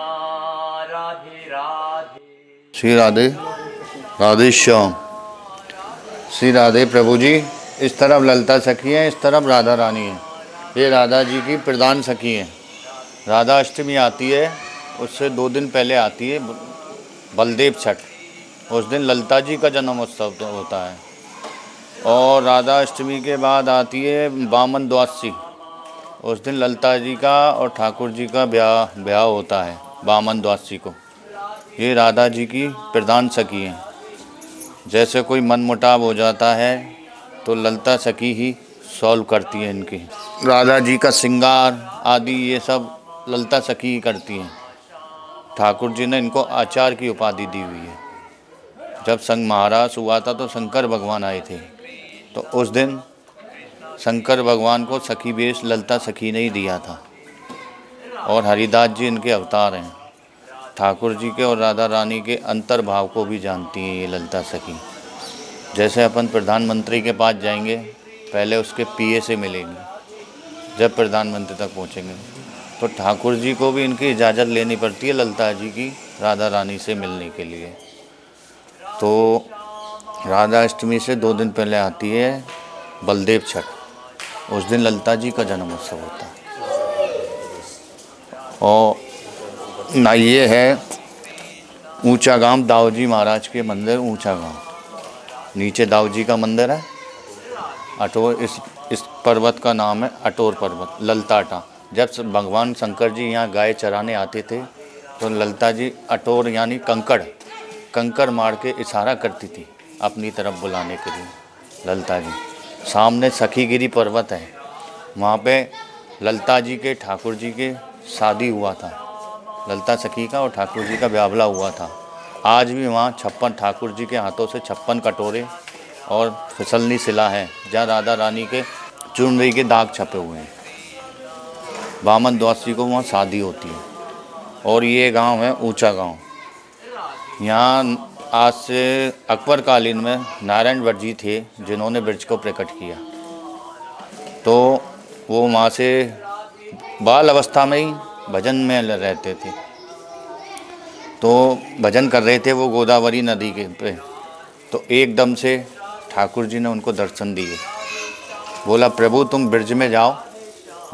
राधे राधे। श्री राधे राधे श्याम। श्री राधे प्रभु जी। इस तरफ ललिता सखी है, इस तरफ राधा रानी है। ये राधा जी की प्रधान सखी है। राधा अष्टमी आती है, उससे 2 दिन पहले आती है बलदेव छठ। उस दिन ललिता जी का जन्मोत्सव होता है। और राधा अष्टमी के बाद आती है वामन द्वादशी। उस दिन ललिता जी का और ठाकुर जी का ब्याह होता है वामन द्वादशी को। ये राधा जी की प्रधान सखी हैं। जैसे कोई मनमुटाव हो जाता है तो ललिता सखी ही सॉल्व करती है इनकी। राधा जी का श्रृंगार आदि ये सब ललिता सखी ही करती हैं। ठाकुर जी ने इनको आचार्य की उपाधि दी हुई है। जब संग महाराज हुआ था तो शंकर भगवान आए थे, तो उस दिन शंकर भगवान को सखी वेश ललिता सखी ने ही दिया था। और हरिदास जी इनके अवतार हैं। ठाकुर जी के और राधा रानी के अंतर्भाव को भी जानती हैं ये ललिता सखी। जैसे अपन प्रधानमंत्री के पास जाएंगे, पहले उसके पीए से मिलेंगे। जब प्रधानमंत्री तक पहुंचेंगे तो ठाकुर जी को भी इनकी इजाज़त लेनी पड़ती है ललिता जी की राधा रानी से मिलने के लिए। तो राधा अष्टमी से 2 दिन पहले आती है बलदेव छठ। उस दिन ललिता जी का जन्मोत्सव होता है। और ना ये है ऊंचा गांव दाऊजी महाराज के मंदिर। ऊंचा गांव नीचे दाऊ जी का मंदिर है। अटोर इस पर्वत का नाम है अटोर पर्वत, ललताटा। जब भगवान शंकर जी यहाँ गाय चराने आते थे तो ललिता जी अटोर यानी कंकड़ मार के इशारा करती थी अपनी तरफ बुलाने के लिए। ललिता जी सामने सखीगिरी पर्वत है, वहाँ पे ललिता जी के ठाकुर जी के शादी हुआ था। ललिता सखी का और ठाकुर जी का ब्यावला हुआ था। आज भी वहाँ 56 ठाकुर जी के हाथों से 56 कटोरे और फिसलनी शिला है, जहाँ राधा रानी के चुनरी के दाग छपे हुए हैं। वामन द्वादशी को वहाँ शादी होती है। और ये गांव है ऊंचा गांव। यहाँ आज से अकबर कालीन में नारायण भट्ट जी थे जिन्होंने ब्रज को प्रकट किया। तो वो वहाँ से बाल अवस्था में ही भजन में रहते थे। तो भजन कर रहे थे वो गोदावरी नदी के पे। तो एकदम से ठाकुर जी ने उनको दर्शन दिए। बोला, प्रभु तुम ब्रज में जाओ,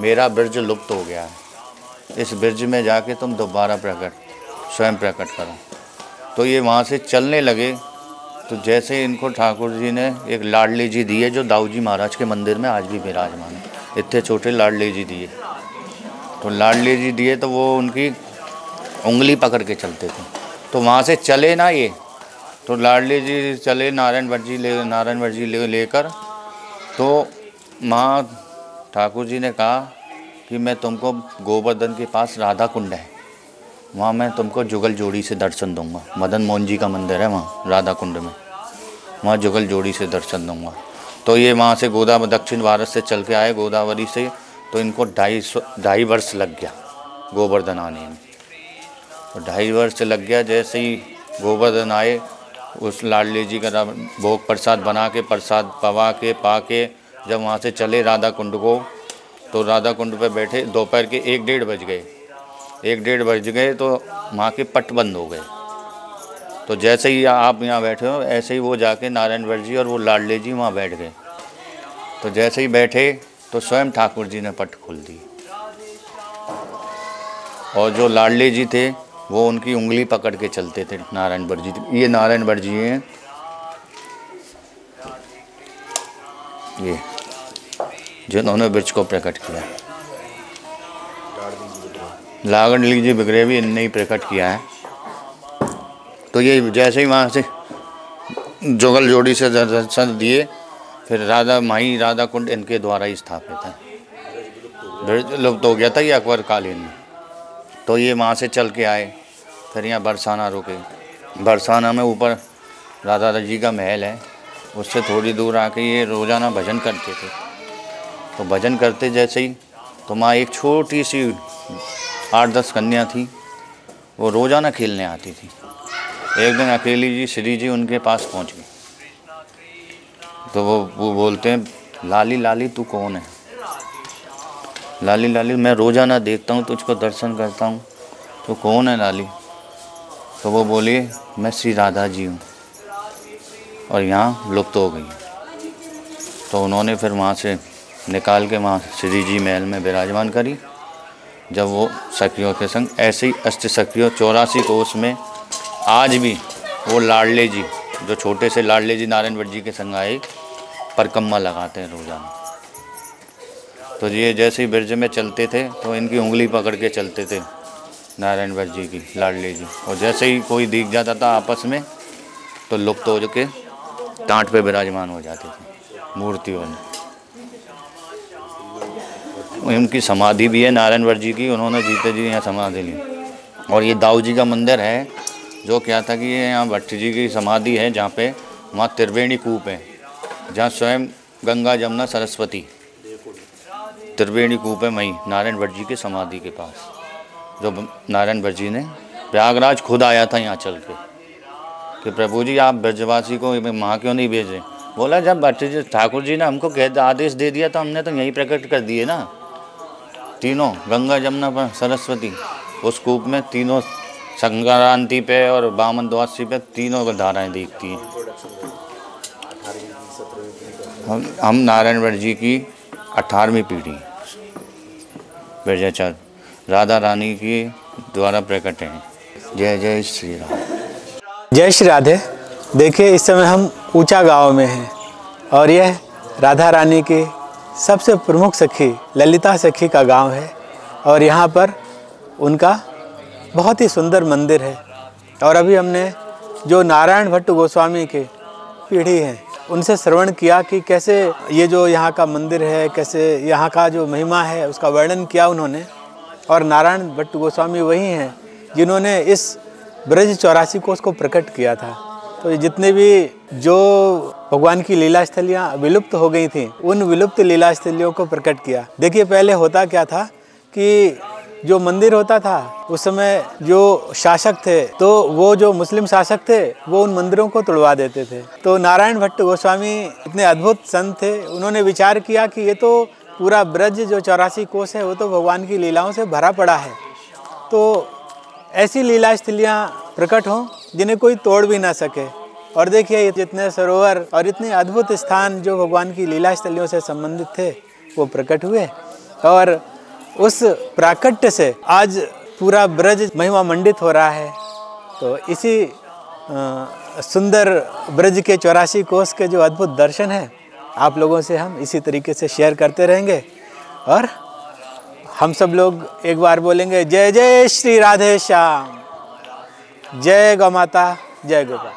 मेरा ब्रज लुप्त हो गया है। इस ब्रज में जाके तुम दोबारा स्वयं प्रकट करो। तो ये वहाँ से चलने लगे। तो जैसे इनको ठाकुर जी ने एक लाडली जी दिए, जो दाऊजी महाराज के मंदिर में आज भी विराजमान है। इतने छोटे लाडली जी दिए। तो लाडली जी दिए तो वो उनकी उंगली पकड़ के चलते थे। तो वहाँ से चले ना ये, तो लाडली जी चले नारायण भट्ट जी लेकर। तो माँ ठाकुर जी ने कहा कि मैं तुमको गोवर्धन के पास राधा कुंड है, वहाँ मैं तुमको जुगल जोड़ी से दर्शन दूंगा। मदन मोहन जी का मंदिर है वहाँ राधा कुंड में, वहाँ जुगल जोड़ी से दर्शन दूंगा। तो ये वहाँ से दक्षिण भारत से चल के आए गोदावरी से। तो इनको 2.5 वर्ष लग गया गोवर्धन आने में। तो 2.5 वर्ष लग गया। जैसे ही गोवर्धन आए, उस लाडली जी का भोग प्रसाद बना के प्रसाद पवा के पा के जब वहाँ से चले राधा कुंड को, तो राधा कुंड पे बैठे। दोपहर के 1-1:30 बज गए। 1-1:30 बज गए तो वहाँ के पट बंद हो गए। तो जैसे ही आप यहाँ बैठे हो, ऐसे ही वो जाके नारायण भट्ट जी और वो लाडले जी वहाँ बैठ गए। तो जैसे ही बैठे तो स्वयं ठाकुर जी ने पट खोल दी। और जो लाडले जी थे वो उनकी उंगली पकड़ के चलते थे नारायण भट्ट जी। ये नारायण भट्ट जी हैं, ये जिन्होंने ब्रज को प्रकट किया। लाडली जी बिगड़े भी इनने ही प्रकट किया है। तो ये जैसे ही वहाँ से जुगल जोड़ी से दर्शन दिए, फिर राधा कुंड इनके द्वारा ही स्थापित है। ब्रज लुप्त हो गया था ये अकबर कालीन में। तो ये वहाँ से चल के आए, फिर यहाँ बरसाना रुके। बरसाना में ऊपर राधा जी का महल है, उससे थोड़ी दूर आके ये रोज़ाना भजन करते थे। तो भजन करते जैसे ही, तो वहाँ एक छोटी सी 8-10 कन्या थी, वो रोज़ाना खेलने आती थी। एक दिन अकेली जी श्री जी उनके पास पहुँच गई। तो वो बोलते हैं, लाली लाली तू कौन है? लाली लाली मैं रोज़ाना देखता हूँ, तुझको दर्शन करता हूँ, तो कौन है लाली? तो वो बोली मैं श्री राधा जी हूँ और यहाँ लुप्त हो गई। तो उन्होंने फिर वहाँ से निकाल के वहाँ श्री जी महल में विराजमान करी। जब वो सखियों के संग ऐसे ही अष्ट सखियों 84 कोष में आज भी वो लाडले जी, जो छोटे से लाडले जी नारायण भट्ट जी के संग आए, परिक्रमा लगाते हैं रोजाना। तो ये जैसे ही ब्रज में चलते थे तो इनकी उंगली पकड़ के चलते थे नारायण भट्ट जी की, लाडले जी। और जैसे ही कोई दिख जाता था आपस में तो लुप्त हो के टाँट पे विराजमान हो जाते थे मूर्तियों में। उनकी समाधि भी है नारायण भट्ट जी की, उन्होंने जीते जी यहाँ समाधि ली। और ये दाऊ जी का मंदिर है, जो क्या था कि ये यहाँ भट्ट जी की समाधि है, जहाँ पे वहाँ त्रिवेणी कूप है, जहाँ स्वयं गंगा जमुना सरस्वती त्रिवेणी कूप है वहीं नारायण भट्ट जी की समाधि के पास। जो नारायण भट्ट जी ने प्रयागराज खुद आया था यहाँ चल के कि प्रभु जी आप ब्रजवासी को वहाँ क्यों नहीं भेजे? बोला जब भट्ट जी ठाकुर जी ने हमको आदेश दे दिया तो हमने तो यहीं प्रकट कर दिए ना। तीनों गंगा जमुना सरस्वती उस कूप में तीनों संक्रांति पे और बामन द्वादशी पे तीनों धाराएं दिखती हैं। हम नारायण भट्ट जी की 18वीं पीढ़ी ब्रजाचार्य राधा रानी की द्वारा प्रकट है। जय जय श्री राधे। जय श्री राधे। देखिए इस समय हम ऊंचा गांव में हैं और यह राधा रानी की सबसे प्रमुख सखी ललिता सखी का गांव है और यहाँ पर उनका बहुत ही सुंदर मंदिर है। और अभी हमने जो नारायण भट्ट गोस्वामी के पीढ़ी हैं उनसे श्रवण किया कि कैसे ये जो यहाँ का मंदिर है, कैसे यहाँ का जो महिमा है उसका वर्णन किया उन्होंने। और नारायण भट्ट गोस्वामी वही हैं जिन्होंने इस ब्रज 84 कोष को प्रकट किया था। तो जितने भी जो भगवान की लीला स्थलियाँ विलुप्त हो गई थी उन विलुप्त लीला स्थलियों को प्रकट किया। देखिए पहले होता क्या था कि जो मंदिर होता था उस समय जो शासक थे तो वो जो मुस्लिम शासक थे वो उन मंदिरों को तोड़वा देते थे। तो नारायण भट्ट गोस्वामी इतने अद्भुत संत थे, उन्होंने विचार किया कि ये तो पूरा ब्रज जो 84 कोष है वो तो भगवान की लीलाओं से भरा पड़ा है। तो ऐसी लीला स्थलियाँ प्रकट हों जिन्हें कोई तोड़ भी ना सके। और देखिए जितने सरोवर और इतने अद्भुत स्थान जो भगवान की लीला स्थलियों से संबंधित थे वो प्रकट हुए और उस प्राकट्य से आज पूरा ब्रज महिमा मंडित हो रहा है। तो इसी सुंदर ब्रज के 84 कोष के जो अद्भुत दर्शन हैं आप लोगों से हम इसी तरीके से शेयर करते रहेंगे। और हम सब लोग एक बार बोलेंगे जय जय श्री राधे श्याम, जय गौ माता, जय गोपाल।